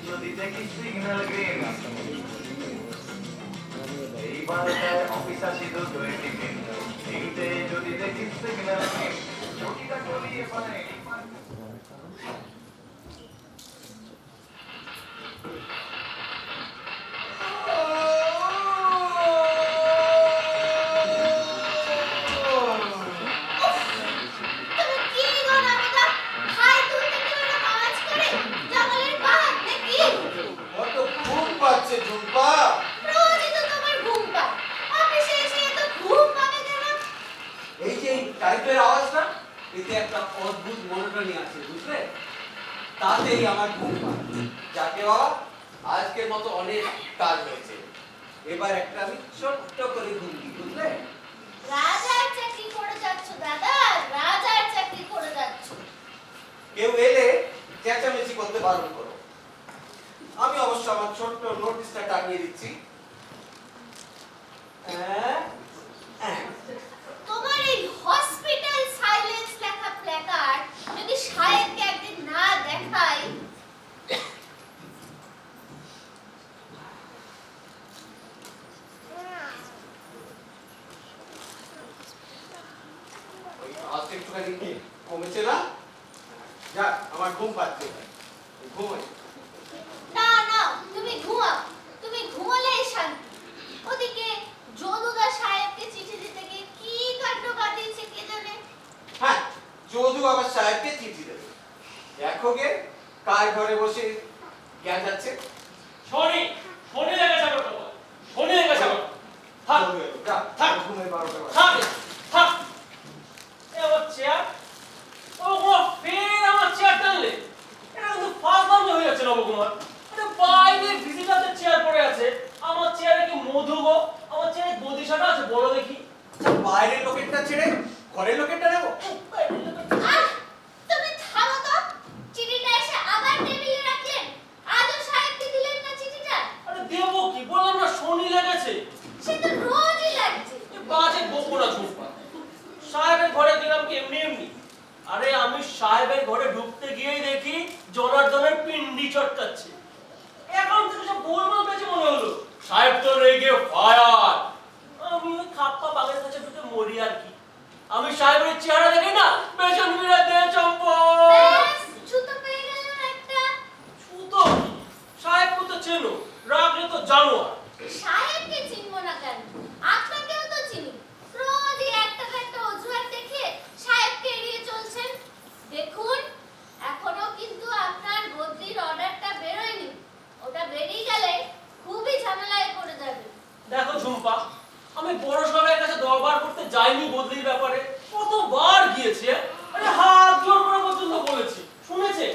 যদি দেখি signal green এইবার অফিস আসি তো 23 যদি দেখি সিগন্যাল গ্রিন ছুটিটা করিয়ে পারে আজকের মতো অনেক কাজ হয়েছে এবার একটা আমি ছোট্ট করে ঘুম দিই বুঝলে রাজার চাকরি করে যাচ্ছ দাদা রাজার চাকরি করে যাচ্ছ কেউ এলে চেঁচামেচি করতে বারণ করো আমি অবশ্য আমার ছোট্ট নোটিশটা টাঙিয়ে দিচ্ছি তোমার এই হসপিটাল সাইলেন্স লেখা প্ল্যাকার্ড যদি সাহেবকে একদিন না দেখাই কমেছে না যা আমার ঘুম পাচ্ছে ঘুমাই না না তুমি ঘুমাও তুমি ঘুমালেই শান্তি ওদিকে যদুদা সাহেবকে চিঠি দিতে গিয়ে কি কাণ্ড বাঁধিয়েছে কে জানে হ্যাঁ যদু আবার সাহেবকে চিঠি দেবে দেখো গে কার ঘরে বসে জ্ঞান যাচ্ছে শনি শনি লেগে যাবে বাবা শনি লেগে যাবে থাক যা থাক ঘুমের 12টা থাক থাক এ আমার চেয়ার ও গো ফের আমার চেয়ার টানলে এটা কিন্তু ফাজলামি হয়ে যাচ্ছে নবকুমার আরে বাইরে ভিজিটারদের চেয়ার পড়ে আছে আমার চেয়ারে কি মধু গো আমার চেয়ারে গদিশাটা আছে বড় দেখি বাইরের লোকেরটা ছেড়ে ঘরের লোকেরটা নেবো আহ তুমি থামো তো চিঠিটা এসে আবার টেবিলে রাখলেন আজও সাহেবকে দিলেন না চিঠিটা আরে দেবো কি বললাম না শনি লেগেছে সে তো রোজই লাগছে বাজে বকুড়া ঝুঁপা সাহেবের ঘরে গেলাম কি এমনি এমনি আরে আমি সাহেবের ঘরে ঢুকতে গিয়েই দেখি জনার্দনের পিন্ডি চটকাচ্ছে এখন থেকে সব গোলমাল পেয়েছে মনে হলো সাহেব তো রেগে ফায়ার আমি ওই খাপ্পা বাগের কাছে ঢুকে মরি আর কি আমি সাহেবের চেহারা দেখি না পেছন ফিরে দে চম্পা ব্যাস ছুতো পেয়ে গেল একটা ছুতো সাহেবকে তো চেনো রাখলে তো জানো সাহেবকে চিনবো না কেন আপনাকেও তো চিনি রোজই একটা একটা অজুহাত দেখে সাহেবকে এড়িয়ে চলছেন দেখুন এখনো কিন্তু আপনার বদলির অর্ডারটা বেরোয়নি ওটা বেরিয়ে গেলে খুবই ঝামেলায় পড়ে যাবে দেখো ঝুম্পা আমি বড় সাহেবের কাছে দরবার করতে যাইনি বদলির ব্যাপারে কতবার গিয়েছি আরে হাত জোর করে পর্যন্ত বলেছি শুনেছে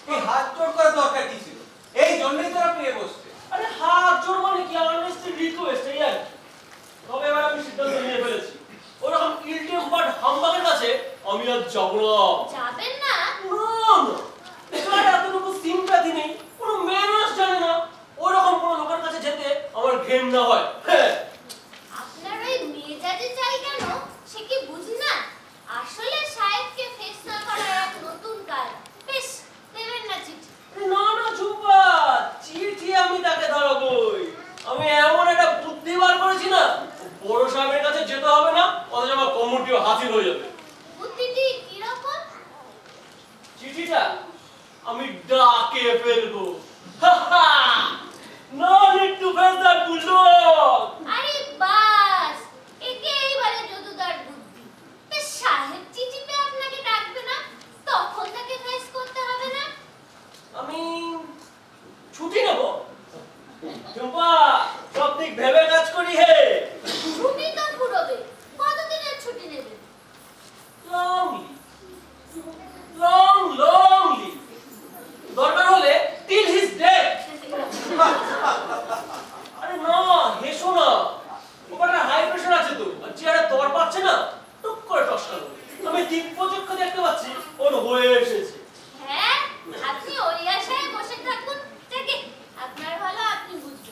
এই হাত জোড় করার দরকার কি ছিল এই জন্যই তো আপনি বসছে আরে হাত জোর মানে কি আর্নেস্টলি রিকোয়েস্ট এই আর কি। তবে এবার আমি সিদ্ধান্ত নিয়ে ফেলেছি ওরকম ইলটিম বাট হামবাগের কাছে আমি আর যাব না যাবেন না না যার এতটুকু সিম্প্যাথি নেই কোনো ম্যানার্স জানে না ওরকম কোনো লোকের কাছে যেতে আমার ঘেন্না হয় হ্যাঁ আপনার ওই মেজাজে চাই কেন সে কি বুঝি না আসলে সাহেবকে ফেস না করার এক নতুন কাজ বেশ দেবেন না চিঠি না না ঝুম্পা চিঠি আমি তাকে ধরাবই আমি এমন একটা বুদ্ধি বার করেছি না বড় সাহেবের কাছে যেতে হবে না অথচ আমার কমিটিও হাজির হয়ে যাবে বুদ্ধিটি কি রকম চিঠিটা আমি ডাকে ফেলবো no need to face that bulldog আরে বাস একেই বলে যদুদার বুদ্ধি তা সাহেব চিঠি পেয়ে আপনাকে ডাকবে না তখন তাকে ফেস করতে হবে না আমি ছুটি নেব ঝুম্পা সব দিক ভেবে কাজ করি হে ছুটি তো পুরোবে কতদিনের ছুটি নেবেন লং লং দরকার হলে টিল হিজ ডেথ আরে না হেসো না ওখানে হাই প্রেশার আছে তো আর চেয়ারে দর পাচ্ছে না টুক করে টসকালো আমি দিব্যচক্ষু দেখতে পাচ্ছি ওর হয়ে এসেছে হ্যাঁ আপনি ওই আশায় বসে থাকুন থেকে আপনার ভালো আপনি বুঝবেন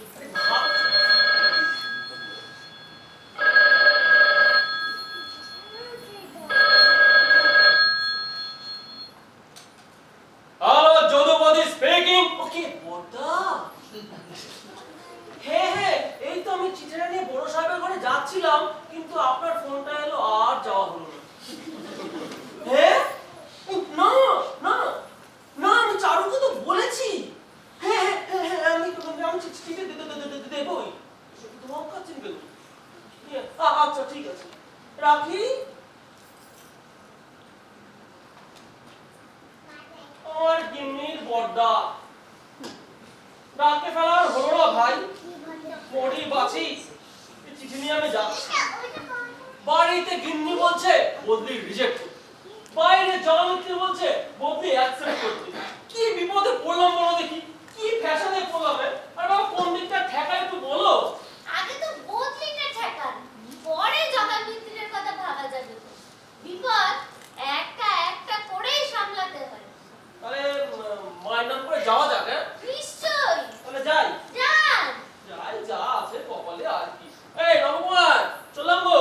কে বড়দা? হ্যাঁ হ্যাঁ, এই তো আমি চিঠিটা নিয়ে বড় সাহেবের ঘরে যাচ্ছিলাম, কিন্তু আপনার ফোনটা এলো আর যাওয়া হলো না। হ্যাঁ? না না না, আমি চারুকে তো বলেছি। হ্যাঁ হ্যাঁ হ্যাঁ হ্যাঁ, আমি চিঠি দেবই। তোমার কাছে কেন? আচ্ছা ঠিক আছে, রাখি। আমার গিন্নির বড়দা, ডাকে ফেলার হলো না ভাই, মরি বাঁচি, চিঠি নিয়ে আমি যাচ্ছি। বাড়িতে গিন্নি বলছে বদলি রিজেক্ট, বাইরে জনমিত্রী বলছে বদলি অ্যাকসেপ্ট করতে। কি বিপদে পড়লাম বলো দেখি, কি ফ্যাশনে পড়লাম। আর বাবা কোন দিকটা ঠেকায় একটু বলো। আগে তো বদলিটা ঠেকান, পরে জগামিত্রের কথা ভাবা যাবে তো। বিপদ একটা একটা করেই সামলাতে হয়। তাহলে মায়ের নাম করে যাওয়া যাক। নিশ্চয়ই তাহলে যাই যান। যাই, যা আছে কপালে আর কি। এই নবকুমার, চললাম গো।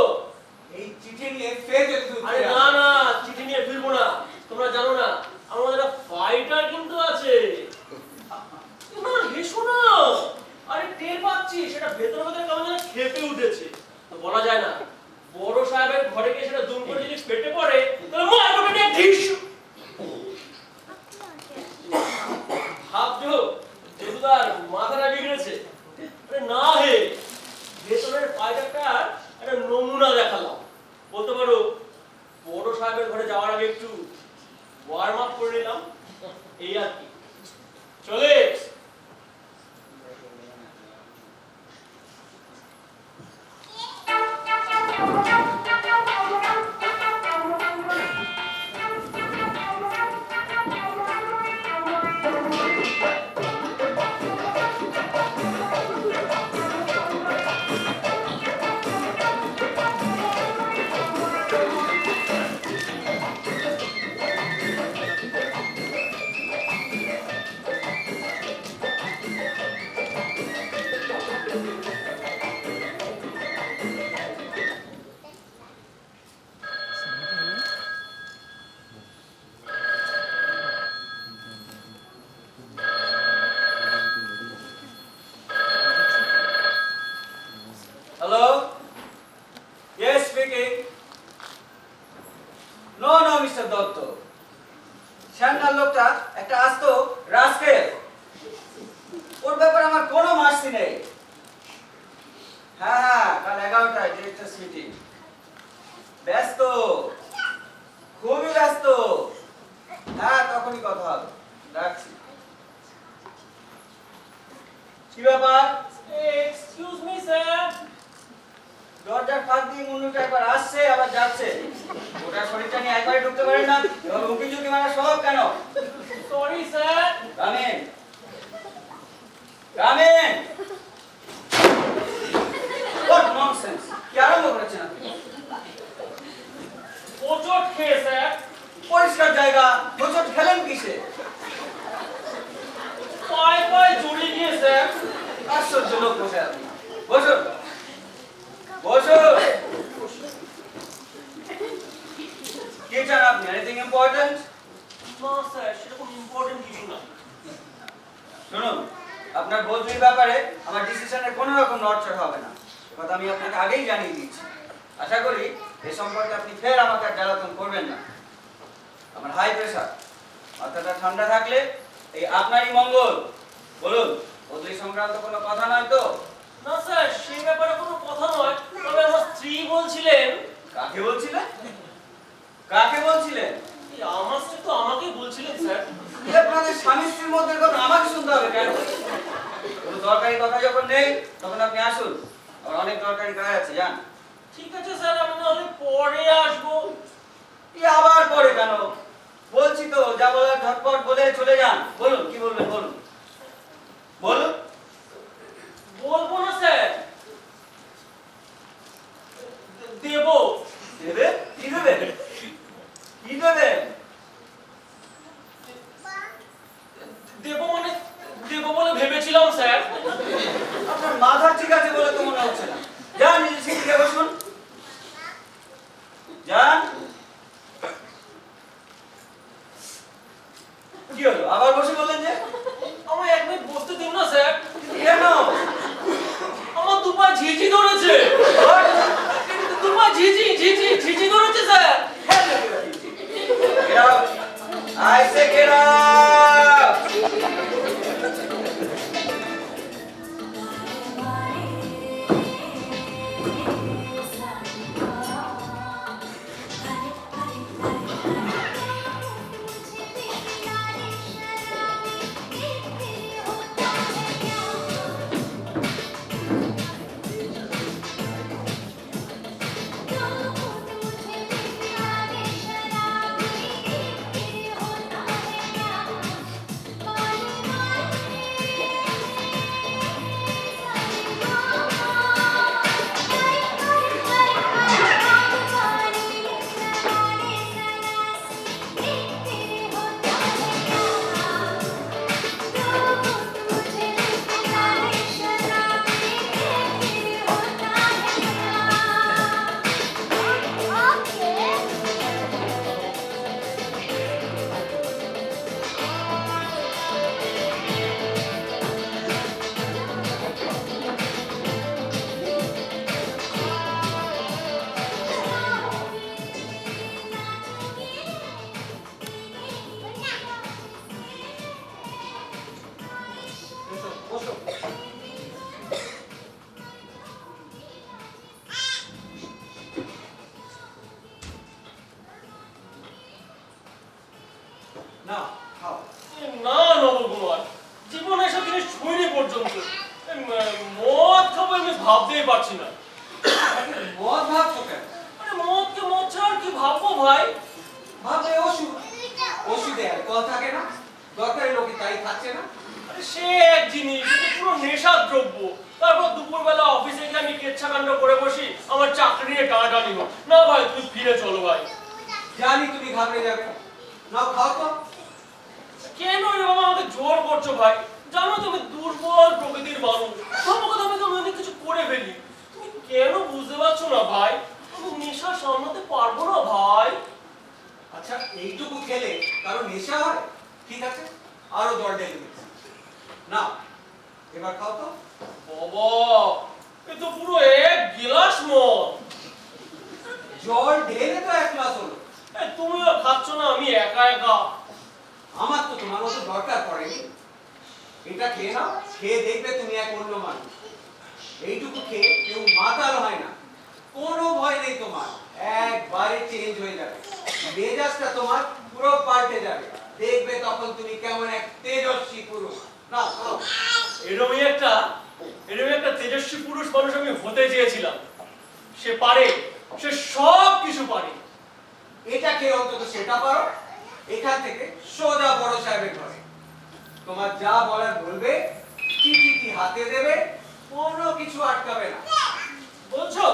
এই চিঠি নিয়ে ফের যদি আরে না না, চিঠি নিয়ে ফিরবো না। তোমরা জানো না আমাদের একটা ফাইটার কিন্তু আছে। না হেসো না, আরে টের পাচ্ছি সেটা ভেতরে ভেতরে কেমন যেন খেপে উঠেছে। তো বলা যায় না, বড় সাহেবের ঘরে গিয়ে সেটা দুম করে যদি পেটে পড়ে তাহলে মারবো পেটে ঢিস। ভাবছো যেগুদার মাথাটা বিগড়েছে? আরে না হে, ভেতরের ফাইটারটার একটা নমুনা দেখালাম। বলতে পারো বড় সাহেবের ঘরে যাওয়ার আগে একটু ওয়ার্ম আপ করে নিলাম, এই আর কি। চলে Hello? Yes, speaking. No, Mr. Dotto. Shyamlal লোকটা একটা আস্ত রাস্কেল। ওর ব্যাপারে আমার কোনো মার্সি নেই। হ্যাঁ, কাল 11টায় ডিরেক্টরস মিটিং। ব্যস্ত, খুবই ব্যস্ত। হ্যাঁ, তখনই কথা হবে। রাখছি। কি ব্যাপার? Excuse me sir. দরজার ফাঁক দিয়ে মুন্ডুটা একবার আসছে আবার যাচ্ছে। ওটা শরীরটা নিয়ে একবারে ঢুকতে পারেন না, এবার উঁকি ঝুঁকি মারা স্বভাব কেন? Sorry sir. Ramen, ramen, what nonsense! কি আরম্ভ করেছেন আপনি? ওচট খেয়ে স্যার। পরিষ্কার জায়গা, হোঁচট খেলেন কিসে? পায়ে পায়ে জড়িয়ে গিয়ে স্যার। আশ্চর্য লোক বসে আপনি। বসুন, বসুন। কি চান আপনি? Anything important? না স্যার, সেরকম ইম্পর্টেন্ট কিছু না। শুনুন, আপনার বদলির ব্যাপারে আমার ডিসিশনে কোনো রকম নড়চড় হবে না, কথা আমি আপনাকে আগেই জানিয়ে দিয়েছি। আশা করি এই সম্পর্কে আপনি ফের আমাকে আর জ্বালাতন করবেন না। আমার হাই প্রেশার, মাথাটা ঠান্ডা থাকলে এই আপনারই মঙ্গল। বলুন, বদলি সংক্রান্ত কোনো কথা নয় তো? না স্যার, সেই ব্যাপারে কোনো কথা নয়, তবে আমার স্ত্রী বলছিলেন। কাকে বলছিলেন? কাকে বলছিলেন? এই আমার স্ত্রী তো আমাকেই বলছিলেন স্যার। এই আপনাদের স্বামী স্ত্রীর মধ্যে কথা আমাকে শুনতে হবে কেন? কোনো দরকারি কথা যখন নেই তখন আপনি আসুন, আমার অনেক দরকারি কাজ আছে, যান। ঠিক আছে স্যার, আমি নাহলে পরে আসবো। কি আবার পরে কেন? বলছি তো, যা বলার ঝটপট বলে চলে যান। বলুন, কি বলবেন বলুন, বলুন। বলবো না স্যার, দেব। দেবে? কি দেবেন? কি দেবেন? দেব মানে দেব বলে ভেবেছিলাম স্যার। আপনার মাথা ঠিক আছে বলে তো মনে হচ্ছে না। যান, নিজে শিখে বসুন, যান। কি হলো, আবার বসে বললেন যে? আমার এক ঝিঝি ধরেছে। তোমার ঝিঝি ঝিঝি ঝিঝি ধরেছে স্যার। হ্যাঁ লোকেরা দিচ্ছি। Get out! I say get out! এসো, বসো। নাও, খাও। না নবকুমার, জীবনে এসব জিনিস ছুঁইনি পর্যন্ত। মদ খাবো আমি ভাবতেই পারছি না। মদ ভাবছো কেন? আরে মদকে মদ ছাড়া আর কি ভাববো ভাই? ভাবলে ওষুধ। ওষুধে অ্যালকোহল থাকে না? দরকারি লোকে তাই খাচ্ছে না? আরে সে এক জিনিস, এটা পুরো নেশার দ্রব্য। তারপর দুপুরবেলা অফিসে গিয়ে আমি কেচ্ছাকাণ্ড করে বসি, আমার চাকরি নিয়ে টানাটানি হোক। না ভাই, তুই ফিরে চলো ভাই। জানি তুমি ঘাবড়ে যাবে। নাও, খাও তো। কেন রে বাবা আমাকে জোর করছো ভাই? জানো তুমি দুর্বল প্রকৃতির মানুষ, ধর্মকথা আমি তো অনেক কিছু করে ফেলি। তুমি কেন বুঝতে পারছো না ভাই? আমি নেশা সামলাতে পারবো না ভাই। আচ্ছা, এইটুকু খেলে কারো নেশা হয়? ঠিক আছে, আরো জল ঢেলে দিচ্ছি। নাও, এবার খাও তো। বাবা, এ তো পুরো এক গিলাস মদ। জল ঢেলে তো এক গ্লাস হলো। তুমিও খাচ্ছ না, আমি একা একা। আমার তো তোমার মতো দরকার পড়েনি। এটা খেয়ে নাও, খেয়ে দেখবে তুমি এক অন্য মানুষ। এইটুকু খেয়ে কেউ মাতাল হয় না। কোনো ভয় নেই তোমার, একবারে চেঞ্জ হয়ে যাবে। মেজাজটা তোমার পুরো পাল্টে যাবে। দেখবে তখন তুমি কেমন এক তেজস্বী পুরুষ। নাও, খাও। এরকমই একটা তেজস্বী পুরুষ মানুষ আমি হতে চেয়েছিলাম। সে পারে, সে সব কিছু পারে। এটা খেয়ে অন্তত সেটা পারো। এখান থেকে সোজা বড় সাহেবের ঘরে। তোমার যা বলার বলবে, চিঠি হাতে দেবে, কোনো কিছু আটকাবে না। বলছো?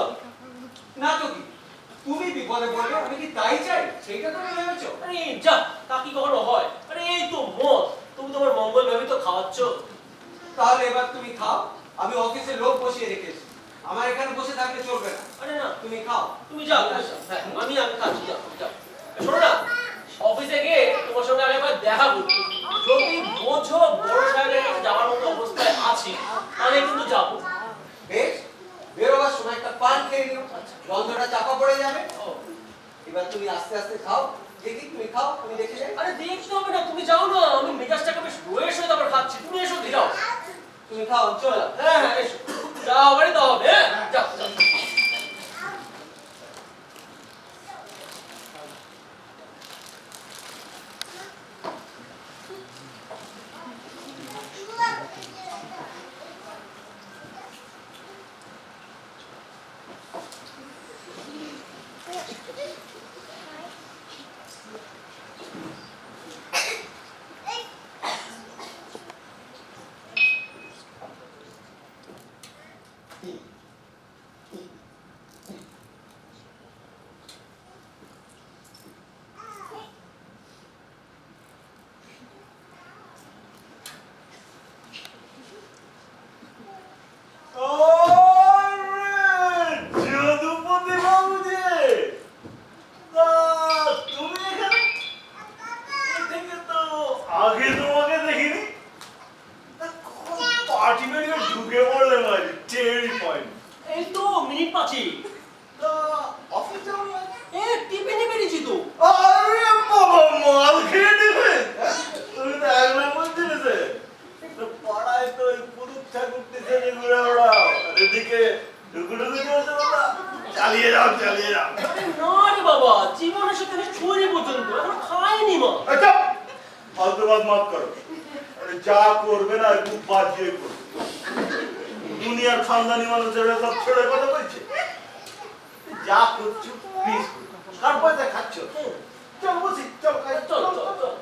না তো কি, তুমি বিপদে পড়বে আমি কি তাই চাই? সেইটা তুমি ভেবেছো? আরে যা, তা কি কখনো হয়? আরে এই তো মদ, তুমি তোমার মঙ্গল ভাবি তো খাওয়াচ্ছ। তাহলে এবার তুমি খাও। আমি অফিসে লোক বসিয়ে রেখেছি, আমার এখানে বসে থাকলে চলবে না। আরে না, তুমি খাও। তুমি যাও, তুমি যাও। হ্যাঁ, আমি খাচ্ছি, যাও যাও। শোনো না, অফিসে গিয়ে তোমার সঙ্গে আমি একবার দেখা করবো। যদি বোঝো বড় সাহেবের কাছে যাওয়ার মতো অবস্থায় আছি, তাহলে কিন্তু যাবো। বেশ, বেরোবার সময় একটা পান খেয়ে নিও, গন্ধটা চাপা পড়ে যাবে। ও, এবার তুমি আস্তে আস্তে খাও। দেখি, তুমি খাও, তুমি দেখে যাই। আরে দেখতে হবে না, তুমি যাও না, আমি মেজাজটাকে বেশ রয়েস হয়ে তারপর খাচ্ছি। তুমি এসো, যাও। তুমি খাও, চলো। হ্যাঁ হ্যাঁ, এসো। যাও, বাড়ি দাও হবে, হ্যাঁ? যাও যাও। এই যাচ্ছি। তা অফিস যাবো না? টিফিনে বেরিয়েছি তো। আরে বাবা, মাল খেয়ে নেবে? তুমি তো এক নম্বর জিনিসে। তো পাড়ায় তো ওই পুরুষ ঠাকুরটি ছেড়ে ঘুরে বেড়াও, আর এদিকে ঢুকুঢুকু চলছে বাবা। চালিয়ে যাও, চালিয়ে যাও। আরে না রে বাবা, জীবনের সাথে ছুরি পর্যন্ত এখন খাইনি মা। আচ্ছা, ফালতু বাদ মাফ করো। আরে যা করবে না একটু বাজিয়ে করবে। দুনিয়ার খানদানি মানুষেরা সব ছেড়ে কথা বলছে। যা করছো প্লিজ, কার পয়সা খাচ্ছ? চল বসি, চল খাই, চল চল চল।